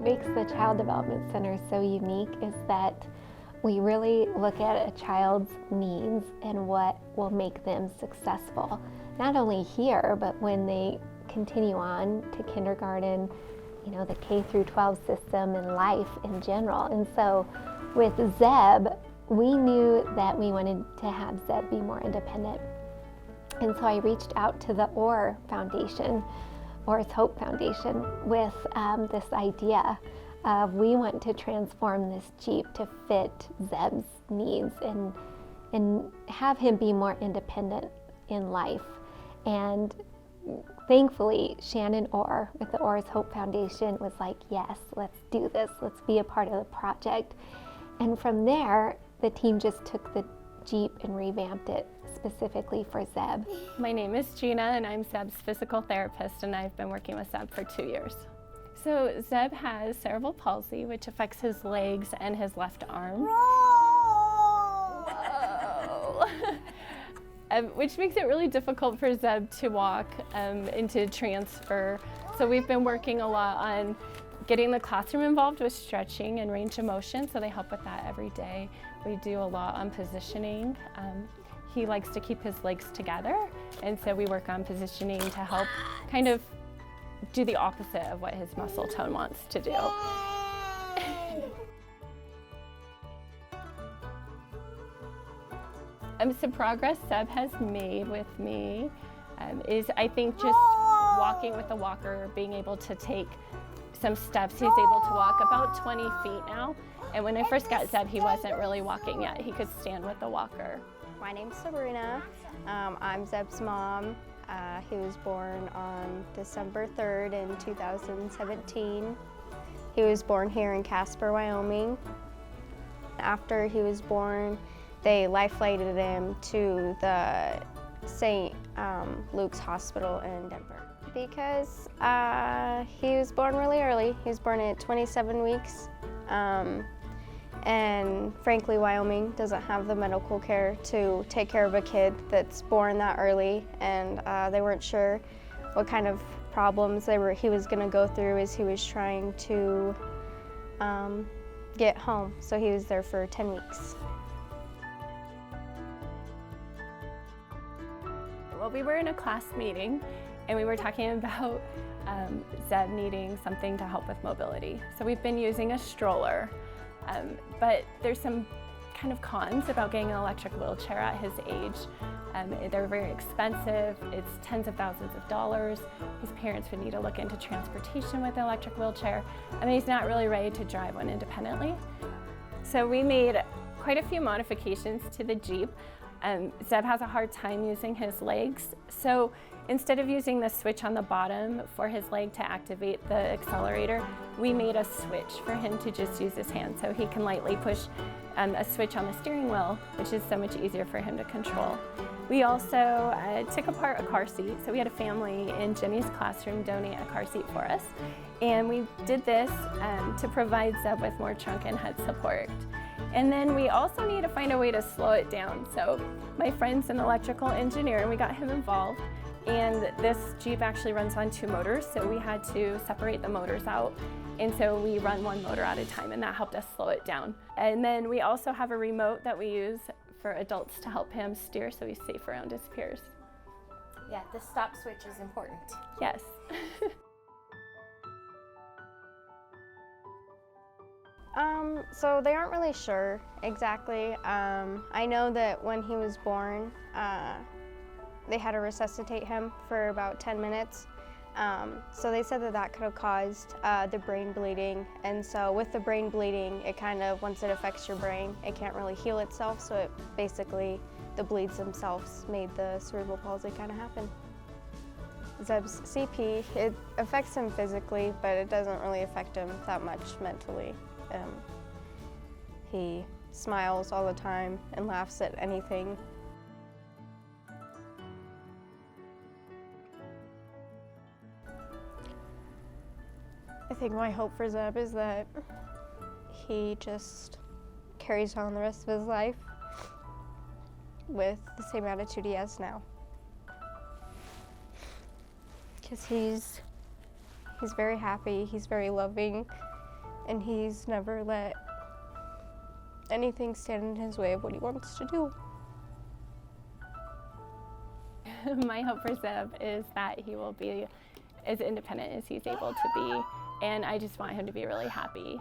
makes the Child Development Center so unique is that we really look at a child's needs and what will make them successful, not only here, but when they continue on to kindergarten, the K through 12 system and life in general. And so with Zeb, we knew that we wanted to have Zeb be more independent. And so I reached out to the Orr's Hope Foundation with this idea of we want to transform this Jeep to fit Zeb's needs and have him be more independent in life. And thankfully, Shannon Orr with the Orr's Hope Foundation was like, yes, let's do this. Let's be a part of the project. And from there, the team just took the Jeep and revamped it specifically for Zeb. My name is Gina and I'm Zeb's physical therapist, and I've been working with Zeb for 2 years. So Zeb has cerebral palsy, which affects his legs and his left arm. Which makes it really difficult for Zeb to walk and to transfer. So we've been working a lot on getting the classroom involved with stretching and range of motion, so they help with that every day. We do a lot on positioning. He likes to keep his legs together, and so we work on positioning to help kind of do the opposite of what his muscle tone wants to do. Some progress Zeb has made with me is, I think, just walking with the walker, being able to take some steps. He's able to walk about 20 feet now. And when I first got Zeb, he wasn't really walking yet. He could stand with the walker. My name's Sabrina. I'm Zeb's mom. He was born on December 3rd in 2017. He was born here in Casper, Wyoming. After he was born, they life-flighted him to the St. Luke's Hospital in Denver because he was born really early. He was born at 27 weeks. And frankly, Wyoming doesn't have the medical care to take care of a kid that's born that early, and they weren't sure what kind of problems he was going to go through as he was trying to get home. So he was there for 10 weeks. Well, we were in a class meeting and we were talking about Zeb needing something to help with mobility. So we've been using a stroller. But there's some kind of cons about getting an electric wheelchair at his age. They're very expensive. It's tens of thousands of dollars. His parents would need to look into transportation with an electric wheelchair. I mean, he's not really ready to drive one independently. So we made quite a few modifications to the Jeep. Zeb has a hard time using his legs. So instead of using the switch on the bottom for his leg to activate the accelerator, we made a switch for him to just use his hand, so he can lightly push a switch on the steering wheel, which is so much easier for him to control. We also took apart a car seat. So we had a family in Jenny's classroom donate a car seat for us. And we did this to provide Zeb with more trunk and head support. And then we also need to find a way to slow it down. So my friend's an electrical engineer and we got him involved. And this Jeep actually runs on 2 motors, so we had to separate the motors out. And so we run 1 motor at a time, and that helped us slow it down. And then we also have a remote that we use for adults to help him steer so he's safe around his peers. Yeah, the stop switch is important. Yes. So they aren't really sure exactly. I know that when he was born, they had to resuscitate him for about 10 minutes. So they said that could have caused the brain bleeding. And so with the brain bleeding, it kind of, once it affects your brain, it can't really heal itself. So it basically, the bleeds themselves made the cerebral palsy kind of happen. Zeb's CP, it affects him physically, but it doesn't really affect him that much mentally. He smiles all the time and laughs at anything. I think my hope for Zeb is that he just carries on the rest of his life with the same attitude he has now. Because he's very happy, he's very loving, and he's never let anything stand in his way of what he wants to do. My hope for Zeb is that he will be as independent as he's able to be, and I just want him to be really happy.